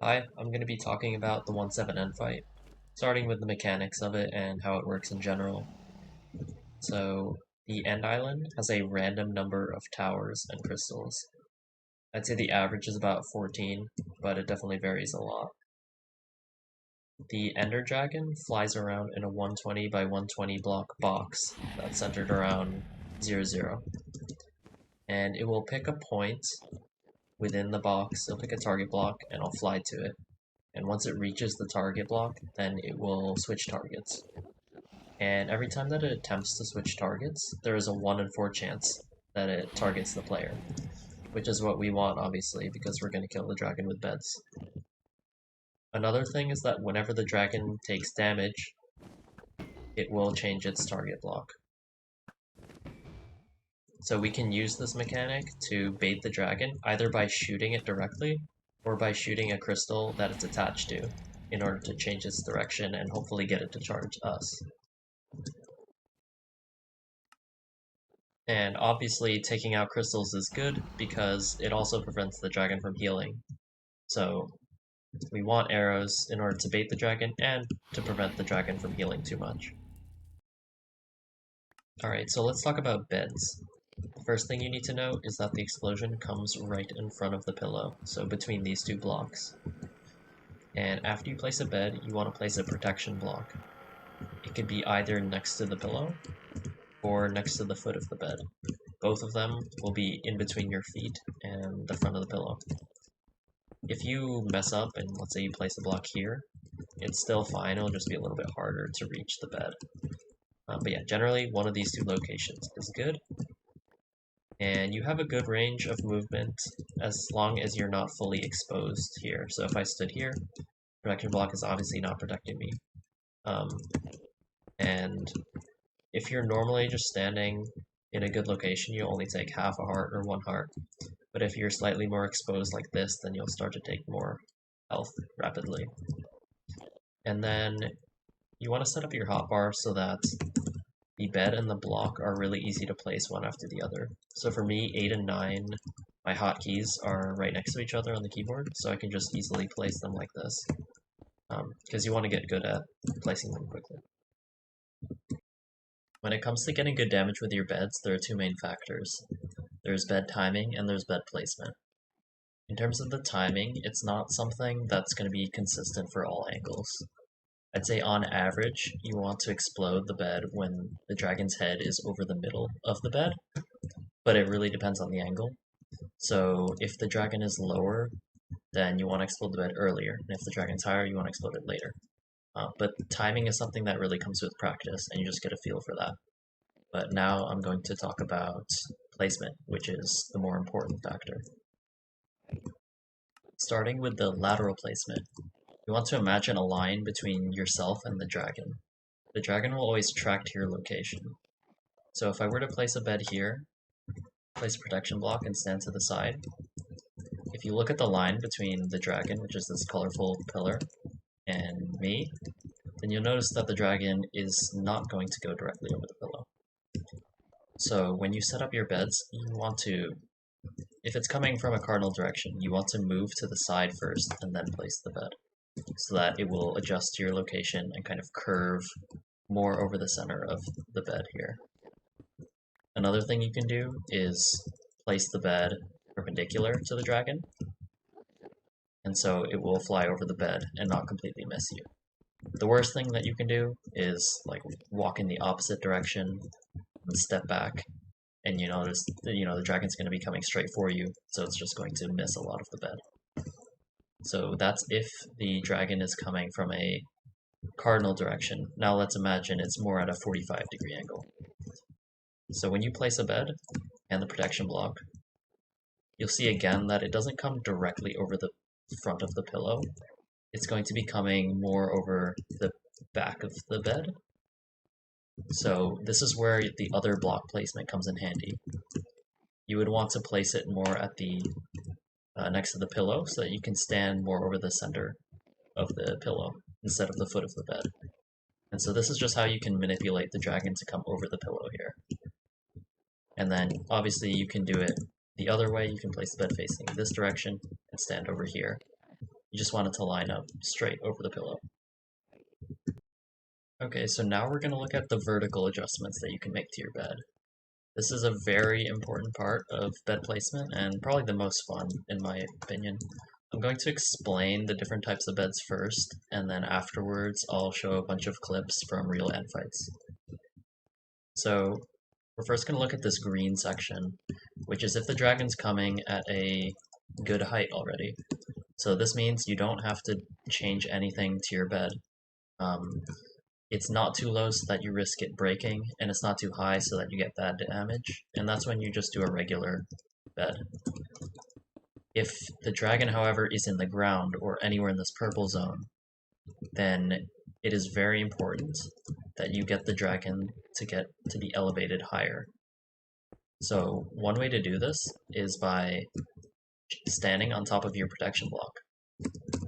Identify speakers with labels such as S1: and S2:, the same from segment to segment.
S1: Hi, I'm going to be talking about the 1-7 Endfight, starting with the mechanics of it and how it works in general. So, the End Island has a random number of towers and crystals. I'd say the average is about 14, but it definitely varies a lot. The Ender Dragon flies around in a 120 by 120 block box that's centered around 00, and it will pick a point within the box, it'll pick a target block, and I'll fly to it. And once it reaches the target block, then it will switch targets. And every time that it attempts to switch targets, there is a 1 in 4 chance that it targets the player, which is what we want, obviously, because we're going to kill the dragon with beds. Another thing is that whenever the dragon takes damage, it will change its target block. So we can use this mechanic to bait the dragon, either by shooting it directly, or by shooting a crystal that it's attached to, in order to change its direction and hopefully get it to charge us. And obviously taking out crystals is good because it also prevents the dragon from healing. So we want arrows in order to bait the dragon and to prevent the dragon from healing too much. Alright, so let's talk about beds. The first thing you need to know is that the explosion comes right in front of the pillow, so between these two blocks. And after you place a bed, you want to place a protection block. It could be either next to the pillow or next to the foot of the bed. Both of them will be in between your feet and the front of the pillow. If you mess up and let's say you place a block here, it's still fine, it'll just be a little bit harder to reach the bed. But yeah, generally one of these two locations is good. And you have a good range of movement as long as you're not fully exposed here. So if I stood here, protection block is obviously not protecting me. And if you're normally just standing in a good location, you'll only take half a heart or 1 heart. But if you're slightly more exposed like this, then you'll start to take more health rapidly. And then you want to set up your hotbar so that the bed and the block are really easy to place one after the other. So for me, 8 and 9, my hotkeys are right next to each other on the keyboard, so I can just easily place them like this. Because you want to get good at placing them quickly. When it comes to getting good damage with your beds, there are two main factors. There's bed timing and there's bed placement. In terms of the timing, it's not something that's going to be consistent for all angles. I'd say on average, you want to explode the bed when the dragon's head is over the middle of the bed, but it really depends on the angle. So if the dragon is lower, then you want to explode the bed earlier, and if the dragon's higher, you want to explode it later. But timing is something that really comes with practice, and you just get a feel for that. But now I'm going to talk about placement, which is the more important factor. Starting with the lateral placement, you want to imagine a line between yourself and the dragon. The dragon will always track to your location. So if I were to place a bed here, place a protection block and stand to the side, if you look at the line between the dragon, which is this colorful pillar, and me, then you'll notice that the dragon is not going to go directly over the pillow. So when you set up your beds, you want to, if it's coming from a cardinal direction, you want to move to the side first and then place the bed, so that it will adjust to your location and kind of curve more over the center of the bed here. Another thing you can do is place the bed perpendicular to the dragon, and so it will fly over the bed and not completely miss you. The worst thing that you can do is like walk in the opposite direction and step back, and you notice that, the dragon's going to be coming straight for you, so it's just going to miss a lot of the bed. So that's if the dragon is coming from a cardinal direction. Now let's imagine it's more at a 45-degree angle. So when you place a bed and the protection block, you'll see again that it doesn't come directly over the front of the pillow. It's going to be coming more over the back of the bed. So this is where the other block placement comes in handy. You would want to place it more at the next to the pillow so that you can stand more over the center of the pillow instead of the foot of the bed. And so this is just how you can manipulate the dragon to come over the pillow here. And then obviously you can do it the other way. You can place the bed facing this direction and stand over here. You just want it to line up straight over the pillow. Okay, so now we're going to look at the vertical adjustments that you can make to your bed. This is a very important part of bed placement and probably the most fun in my opinion. I'm going to explain the different types of beds first, and then afterwards I'll show a bunch of clips from real Endfights. So we're first going to look at this green section, which is if the dragon's coming at a good height already. So this means you don't have to change anything to your bed. It's not too low so that you risk it breaking, and it's not too high so that you get bad damage, and that's when you just do a regular bed. If the dragon, however, is in the ground or anywhere in this purple zone, then it is very important that you get the dragon to be elevated higher. So one way to do this is by standing on top of your protection block.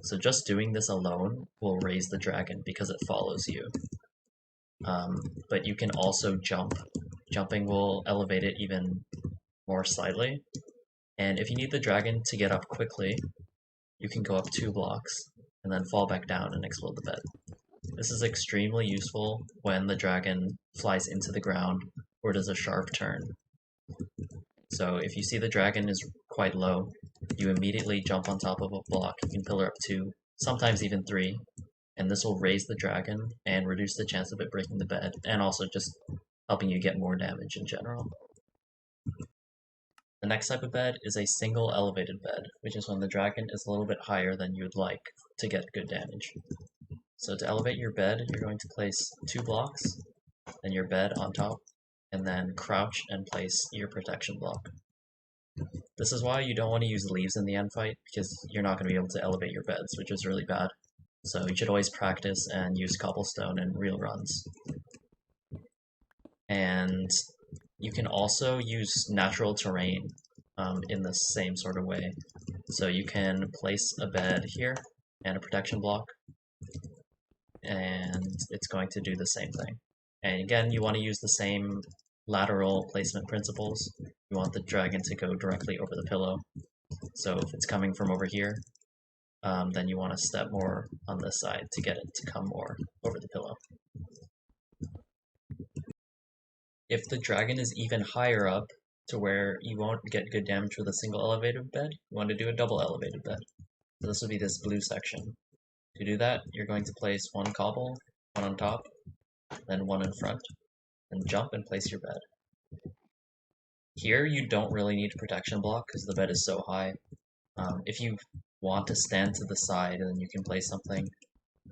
S1: So just doing this alone will raise the dragon because it follows you. But you can also jump. Jumping will elevate it even more slightly. And if you need the dragon to get up quickly, you can go up 2 blocks and then fall back down and explode the bed. This is extremely useful when the dragon flies into the ground or does a sharp turn. So if you see the dragon is quite low, you immediately jump on top of a block. You can pillar up 2, sometimes even 3, and this will raise the dragon and reduce the chance of it breaking the bed, and also just helping you get more damage in general. The next type of bed is a single elevated bed, which is when the dragon is a little bit higher than you would like to get good damage. So to elevate your bed, you're going to place 2 blocks, then your bed on top, and then crouch and place your protection block. This is why you don't want to use leaves in the end fight, because you're not going to be able to elevate your beds, which is really bad. So you should always practice and use cobblestone in real runs. And you can also use natural terrain in the same sort of way. So you can place a bed here and a protection block, and it's going to do the same thing. And again, you want to use the same lateral placement principles. You want the dragon to go directly over the pillow. So if it's coming from over here, then you want to step more on this side to get it to come more over the pillow. If the dragon is even higher up to where you won't get good damage with a single elevated bed, you want to do a double elevated bed. So this will be this blue section. To do that, you're going to place 1 cobble, 1 on top, then 1 in front, and jump and place your bed. Here you don't really need a protection block because the bed is so high. If you want to stand to the side, then you can place something,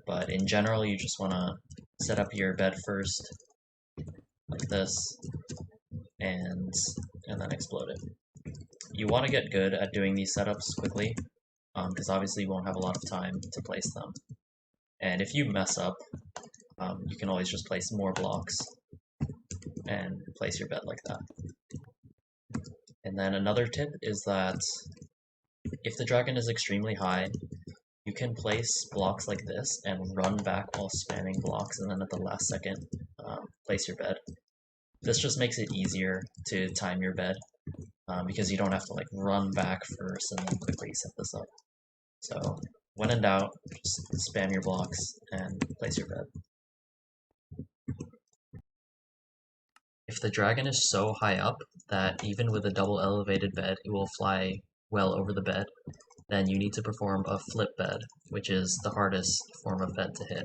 S1: but in general you just want to set up your bed first, like this, and then explode it. You want to get good at doing these setups quickly, because obviously you won't have a lot of time to place them. And if you mess up, you can always just place more blocks and place your bed like that. And then another tip is that if the dragon is extremely high, you can place blocks like this and run back while spamming blocks, and then at the last second, place your bed. This just makes it easier to time your bed, because you don't have to like run back first and then quickly set this up. So when in doubt, just spam your blocks and place your bed. If the dragon is so high up that even with a double elevated bed it will fly well over the bed, then you need to perform a flip bed, which is the hardest form of bed to hit.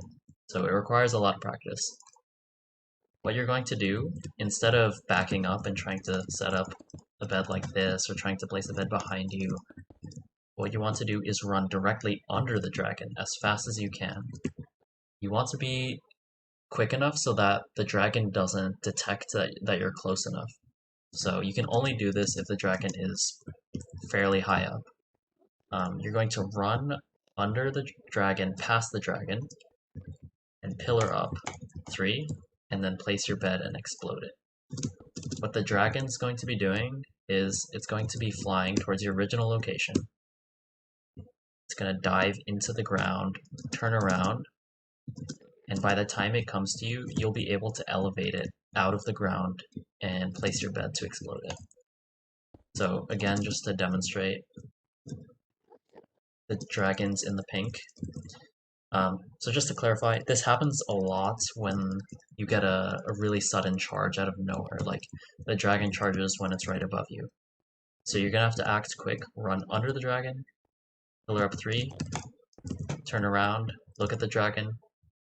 S1: So it requires a lot of practice. What you're going to do, instead of backing up and trying to set up a bed like this or trying to place a bed behind you, what you want to do is run directly under the dragon as fast as you can. You want to be quick enough so that the dragon doesn't detect that you're close enough. So you can only do this if the dragon is fairly high up. You're going to run under the dragon, past the dragon, and pillar up 3, and then place your bed and explode it. What the dragon's going to be doing is it's going to be flying towards your original location. It's going to dive into the ground, turn around, and by the time it comes to you, you'll be able to elevate it out of the ground and place your bed to explode it. So again, just to demonstrate, the dragons in the pink. So just to clarify, this happens a lot when you get a really sudden charge out of nowhere, like the dragon charges when it's right above you. So you're gonna have to act quick, run under the dragon, pillar up 3, turn around, look at the dragon,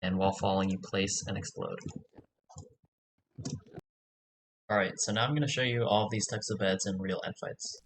S1: and while falling you place and explode. Alright, so now I'm gonna show you all of these types of beds in real Endfights.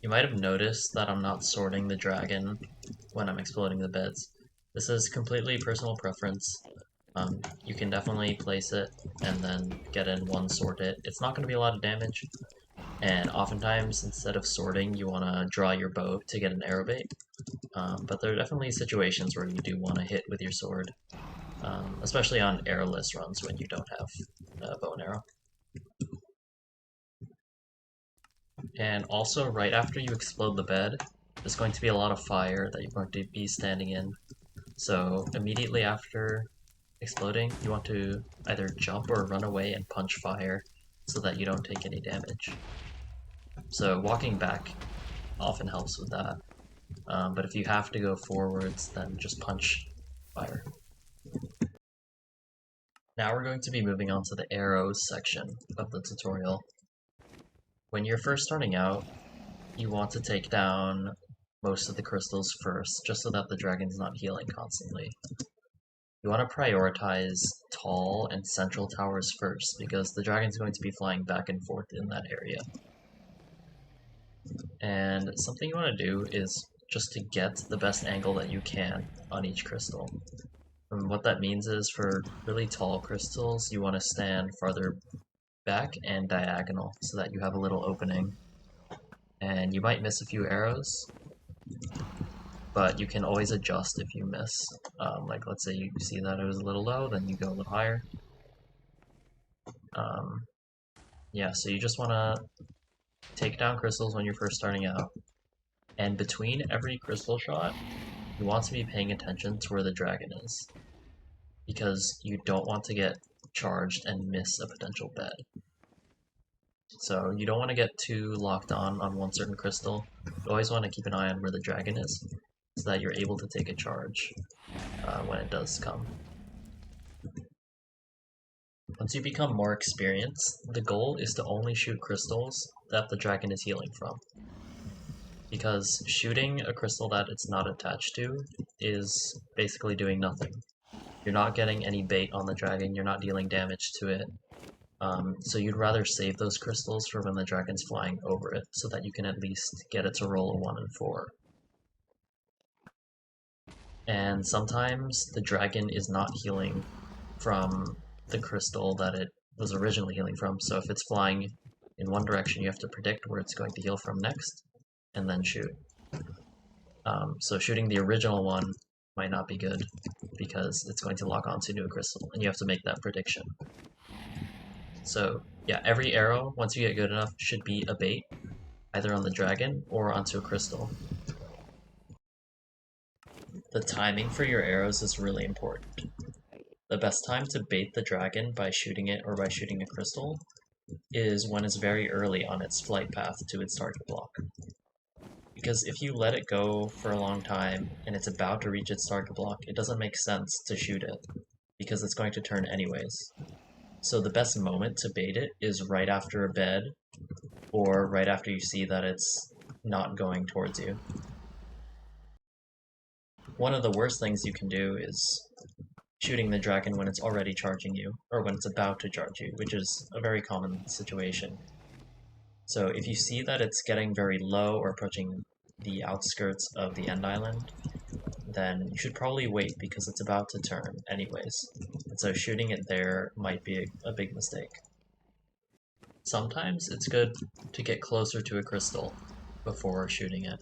S1: You might have noticed that I'm not sorting the dragon when I'm exploding the beds. This is completely personal preference. You can definitely place it and then get in one sort it. It's not going to be a lot of damage, and oftentimes instead of sorting you want to draw your bow to get an arrow bait. But there are definitely situations where you do want to hit with your sword, especially on arrowless runs when you don't have a bow and arrow. And also, right after you explode the bed, there's going to be a lot of fire that you're going to be standing in. So immediately after exploding, you want to either jump or run away and punch fire so that you don't take any damage. So walking back often helps with that. But if you have to go forwards, then just punch fire. Now we're going to be moving on to the arrows section of the tutorial. When you're first starting out, you want to take down most of the crystals first, just so that the dragon's not healing constantly. You want to prioritize tall and central towers first, because the dragon's going to be flying back and forth in that area. And something you want to do is just to get the best angle that you can on each crystal. And what that means is for really tall crystals, you want to stand farther back and diagonal so that you have a little opening. And you might miss a few arrows, but you can always adjust if you miss. Like let's say you see that it was a little low, then you go a little higher. Yeah, so you just want to take down crystals when you're first starting out. And between every crystal shot, you want to be paying attention to where the dragon is, because you don't want to get charged and miss a potential bed. So you don't want to get too locked on one certain crystal. You always want to keep an eye on where the dragon is, so that you're able to take a charge when it does come. Once you become more experienced, the goal is to only shoot crystals that the dragon is healing from. Because shooting a crystal that it's not attached to is basically doing nothing. You're not getting any bait on the dragon, you're not dealing damage to it. So you'd rather save those crystals for when the dragon's flying over it, so that you can at least get it to roll a 1 and 4. And sometimes the dragon is not healing from the crystal that it was originally healing from, so if it's flying in one direction, you have to predict where it's going to heal from next, and then shoot. So shooting the original one might not be good, because it's going to lock onto a new crystal, and you have to make that prediction. So yeah, every arrow, once you get good enough, should be a bait, either on the dragon or onto a crystal. The timing for your arrows is really important. The best time to bait the dragon by shooting it or by shooting a crystal is when it's very early on its flight path to its target block. Because if you let it go for a long time and it's about to reach its target block, it doesn't make sense to shoot it, because it's going to turn anyways. So the best moment to bait it is right after a bed, or right after you see that it's not going towards you. One of the worst things you can do is shooting the dragon when it's already charging you, or when it's about to charge you, which is a very common situation. So if you see that it's getting very low or approaching the outskirts of the end island, then you should probably wait because it's about to turn anyways. And so shooting it there might be a big mistake. Sometimes it's good to get closer to a crystal before shooting it.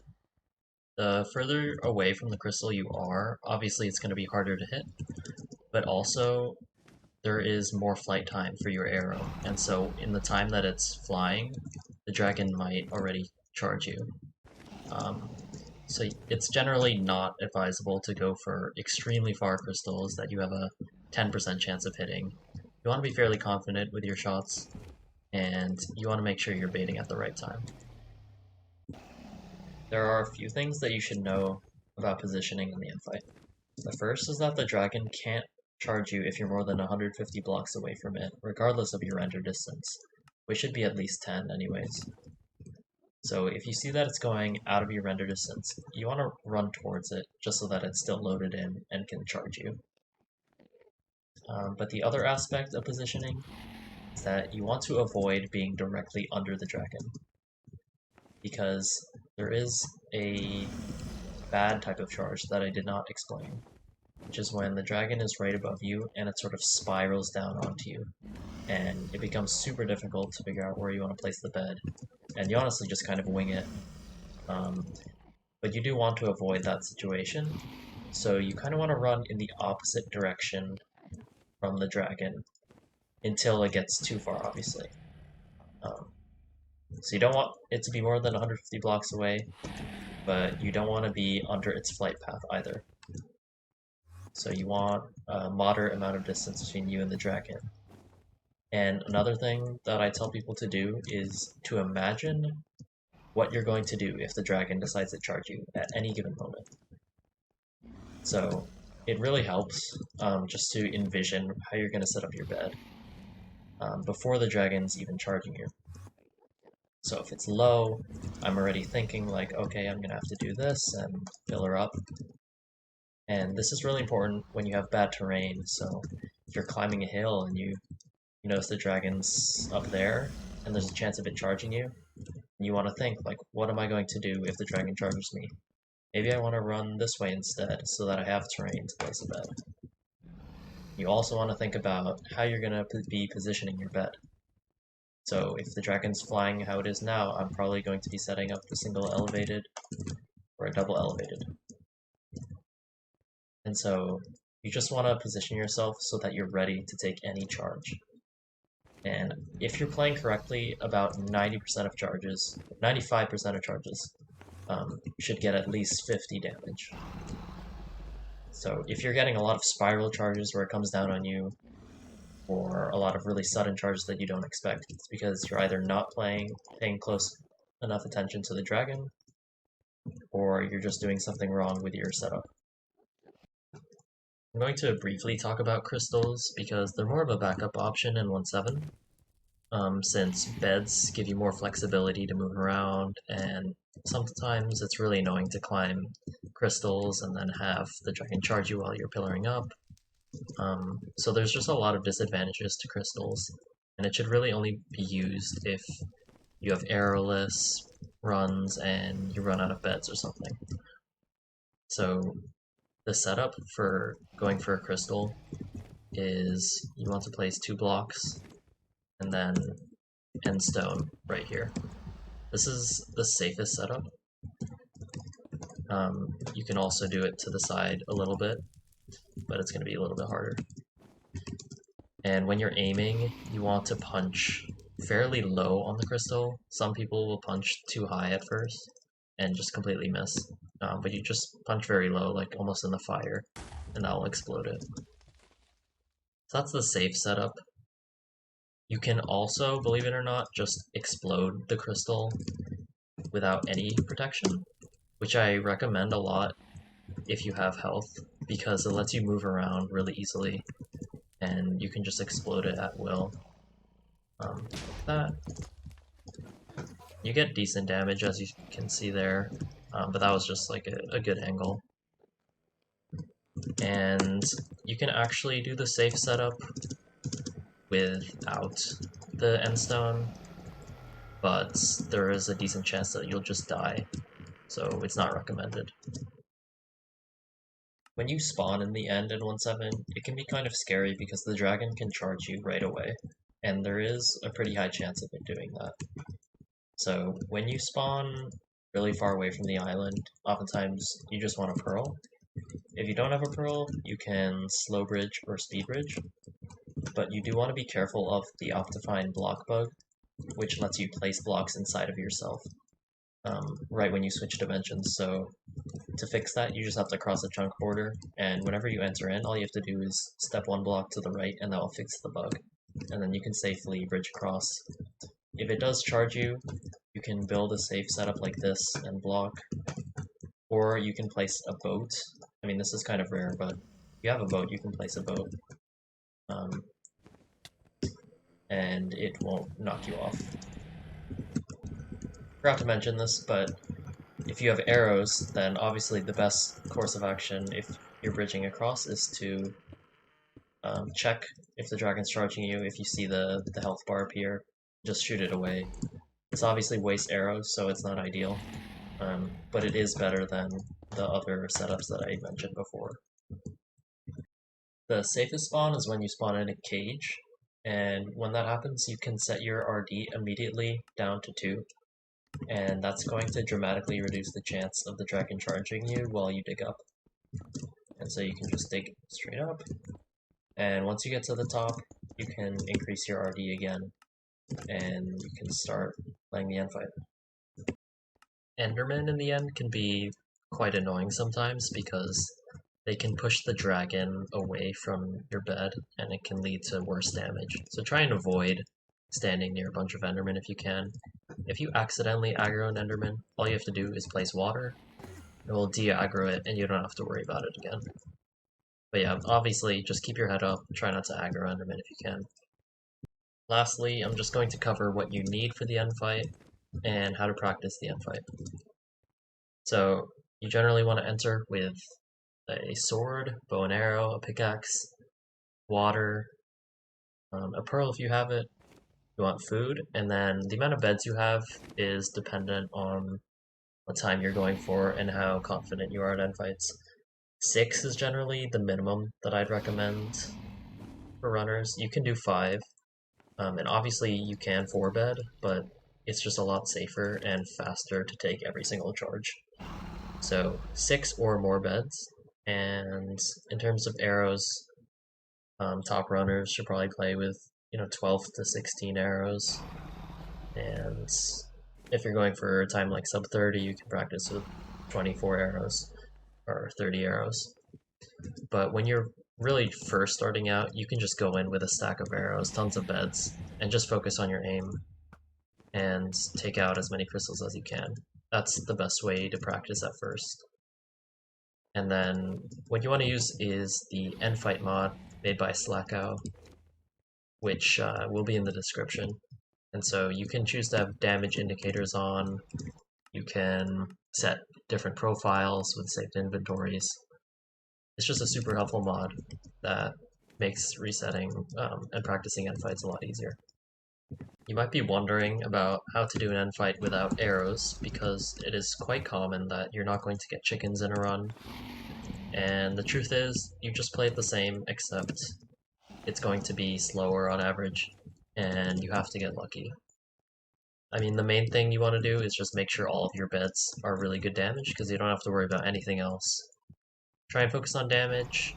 S1: The further away from the crystal you are, obviously it's going to be harder to hit, but also there is more flight time for your arrow, and so in the time that it's flying, the dragon might already charge you. So it's generally not advisable to go for extremely far crystals that you have a 10% chance of hitting. You want to be fairly confident with your shots, and you want to make sure you're baiting at the right time. There are a few things that you should know about positioning in the Endfight. The first is that the dragon can't charge you if you're more than 150 blocks away from it, regardless of your render distance, which should be at least 10 anyways. So if you see that it's going out of your render distance, you want to run towards it just so that it's still loaded in and can charge you. But the other aspect of positioning is that you want to avoid being directly under the dragon, because there is a bad type of charge that I did not explain, which is when the dragon is right above you and it sort of spirals down onto you, and it becomes super difficult to figure out where you want to place the bed, and you honestly just kind of wing it. But you do want to avoid that situation, so you kind of want to run in the opposite direction from the dragon until it gets too far, obviously. So you don't want it to be more than 150 blocks away, but you don't want to be under its flight path either. So you want a moderate amount of distance between you and the dragon. And another thing that I tell people to do is to imagine what you're going to do if the dragon decides to charge you at any given moment. So it really helps just to envision how you're going to set up your bed before the dragon's even charging you. So if it's low, I'm already thinking like, okay, I'm going to have to do this and fill her up. And this is really important when you have bad terrain, so if you're climbing a hill and you notice the dragon's up there, and there's a chance of it charging you, and you want to think, like, what am I going to do if the dragon charges me? Maybe I want to run this way instead, so that I have terrain to place a bed. You also want to think about how you're going to be positioning your bed. So if the dragon's flying how it is now, I'm probably going to be setting up the single elevated or a double elevated. And so you just want to position yourself so that you're ready to take any charge. And if you're playing correctly, about 90% of charges, 95% of charges, should get at least 50 damage. So if you're getting a lot of spiral charges where it comes down on you, or a lot of really sudden charges that you don't expect, it's because you're either not paying close enough attention to the dragon, or you're just doing something wrong with your setup. I'm going to briefly talk about crystals because they're more of a backup option in 1.7, since beds give you more flexibility to move around, and sometimes it's really annoying to climb crystals and then have the dragon charge you while you're pillaring up. So there's just a lot of disadvantages to crystals, and it should really only be used if you have Arrowless runs and you run out of beds or something. So the setup for going for a crystal is you want to place 2 blocks and then end stone right here. This is the safest setup. You can also do it to the side a little bit, but it's going to be a little bit harder. And when you're aiming, you want to punch fairly low on the crystal. Some people will punch too high at first and just completely miss. But you just punch very low, like almost in the fire, and that will explode it. So that's the safe setup. You can also, believe it or not, just explode the crystal without any protection, which I recommend a lot if you have health, because it lets you move around really easily, and you can just explode it at will. Like that. You get decent damage, as you can see there, but that was just like a good angle. And you can actually do the safe setup without the end stone, but there is a decent chance that you'll just die. so it's not recommended. When you spawn in the end in 1.7, it can be kind of scary because the dragon can charge you right away, and there is a pretty high chance of it doing that. So when you spawn really far away from the island, oftentimes you just want a pearl. If you don't have a pearl, you can slow bridge or speed bridge, but you do want to be careful of the Optifine block bug, which lets you place blocks inside of yourself right when you switch dimensions. So to fix that, you just have to cross a chunk border, and whenever you enter in, all you have to do is step one block to the right, and that will fix the bug. And then you can safely bridge across. If it does charge you, you can build a safe setup like this and block, or you can place a boat. I mean, this is kind of rare, but if you have a boat, you can place a boat, and it won't knock you off. Forgot to mention this, but if you have arrows, then obviously the best course of action if you're bridging across is to check if the dragon's charging you. If you see the health bar appear, just shoot it away. This obviously wastes arrows, so it's not ideal, but it is better than the other setups that I mentioned before. The safest spawn is when you spawn in a cage, and when that happens, you can set your RD immediately down to 2, and that's going to dramatically reduce the chance of the dragon charging you while you dig up. And so you can just dig straight up, and once you get to the top, you can increase your RD again, and you can start playing the Endfight. Endermen in the end can be quite annoying sometimes because they can push the dragon away from your bed, and it can lead to worse damage. So try and avoid standing near a bunch of Endermen if you can. If you accidentally aggro an Enderman, all you have to do is place water. It will de-aggro it, and you don't have to worry about it again. But yeah, obviously, just keep your head up, try not to aggro Enderman if you can. Lastly, I'm just going to cover what you need for the Endfight, and how to practice the Endfight. So, you generally want to enter with a sword, bow and arrow, a pickaxe, water, a pearl if you have it. You want food, and then the amount of beds you have is dependent on what time you're going for and how confident you are at Endfights. 6 is generally the minimum that I'd recommend for runners. You can do 5, and obviously you can 4-bed, but it's just a lot safer and faster to take every single charge. So 6 or more beds, and in terms of arrows, top runners should probably play with 12 to 16 arrows, and if you're going for a time like sub 30, you can practice with 24 arrows or 30 arrows. But when you're really first starting out, you can just go in with a stack of arrows, tons of beds, and just focus on your aim and take out as many crystals as you can. That's the best way to practice at first. And then what you want to use is the Endfight mod made by Slackow, which will be in the description. And so you can choose to have damage indicators on, you can set different profiles with saved inventories. It's just a super helpful mod that makes resetting and practicing Endfights a lot easier. You might be wondering about how to do an Endfight without arrows, because it is quite common that you're not going to get chickens in a run. And the truth is, you just play it the same, except it's going to be slower on average, and you have to get lucky. I mean, the main thing you want to do is just make sure all of your beds are really good damage, because you don't have to worry about anything else. Try and focus on damage,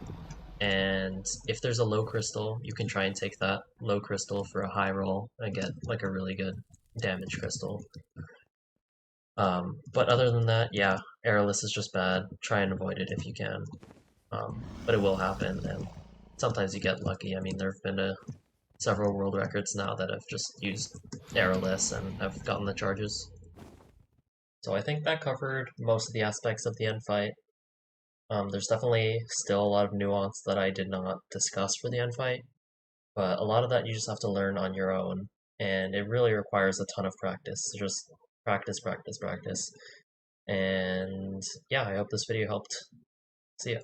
S1: and if there's a low crystal, you can try and take that low crystal for a high roll and get like a really good damage crystal. But other than that, yeah, Arrowless is just bad. Try and avoid it if you can. But it will happen, and sometimes you get lucky. I mean, there have been several world records now that have just used Arrowless and have gotten the charges. So I think that covered most of the aspects of the Endfight. There's definitely still a lot of nuance that I did not discuss for the Endfight, but a lot of that you just have to learn on your own, and it really requires a ton of practice. So just practice, practice, practice. And yeah, I hope this video helped. See ya.